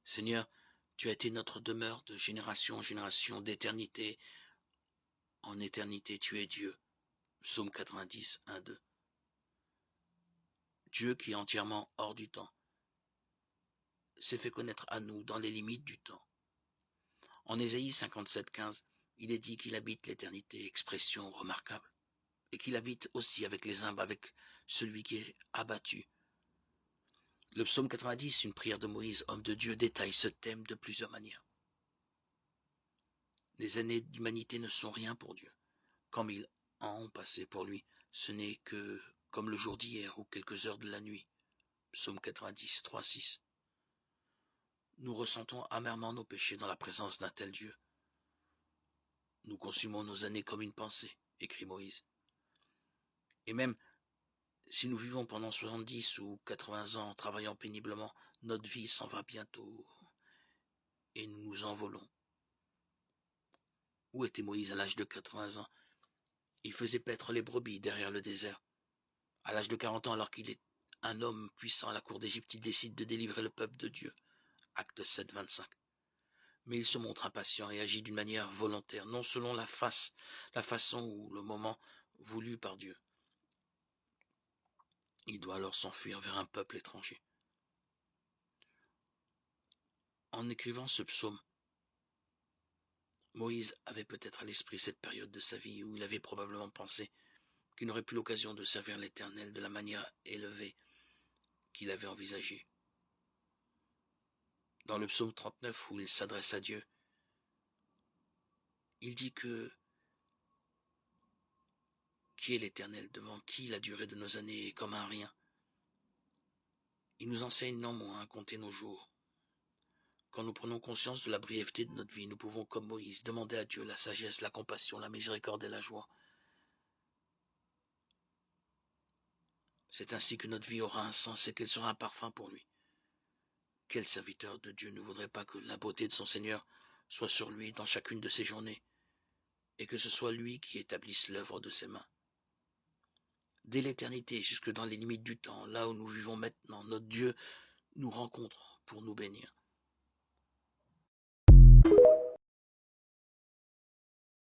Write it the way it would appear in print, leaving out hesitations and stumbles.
Seigneur, tu as été notre demeure de génération en génération, d'éternité en éternité, tu es Dieu. Psaume 90, 1, 2. Dieu qui est entièrement hors du temps s'est fait connaître à nous dans les limites du temps. En Ésaïe 57, 15, il est dit qu'il habite l'éternité, expression remarquable, et qu'il habite aussi avec les humbles, avec celui qui est abattu. Le psaume 90, une prière de Moïse, homme de Dieu, détaille ce thème de plusieurs manières. Les années d'humanité ne sont rien pour Dieu. Comme ils ont passé pour lui, ce n'est que comme le jour d'hier ou quelques heures de la nuit. Psaume 90, 3, 6. Nous ressentons amèrement nos péchés dans la présence d'un tel Dieu. Nous consumons nos années comme une pensée, écrit Moïse. Et même si nous vivons pendant 70 ou 80 ans, travaillant péniblement, notre vie s'en va bientôt et nous nous envolons. Où était Moïse à l'âge de 80 ans? Il faisait paître les brebis derrière le désert. À l'âge de 40 ans, alors qu'il est un homme puissant à la cour d'Égypte, il décide de délivrer le peuple de Dieu. Acte 7, 25. Mais il se montre impatient et agit d'une manière volontaire, non selon la façon ou le moment voulu par Dieu. Il doit alors s'enfuir vers un peuple étranger. En écrivant ce psaume, Moïse avait peut-être à l'esprit cette période de sa vie où il avait probablement pensé qu'il n'aurait plus l'occasion de servir l'Éternel de la manière élevée qu'il avait envisagée. Dans le psaume 39 où il s'adresse à Dieu, il dit qui est l'Éternel, devant qui la durée de nos années est comme un rien. Il nous enseigne néanmoins à compter nos jours. Quand nous prenons conscience de la brièveté de notre vie, nous pouvons, comme Moïse, demander à Dieu la sagesse, la compassion, la miséricorde et la joie. C'est ainsi que notre vie aura un sens et qu'elle sera un parfum pour lui. Quel serviteur de Dieu ne voudrait pas que la beauté de son Seigneur soit sur lui dans chacune de ses journées, et que ce soit lui qui établisse l'œuvre de ses mains. Dès l'éternité, jusque dans les limites du temps, là où nous vivons maintenant, notre Dieu nous rencontre pour nous bénir.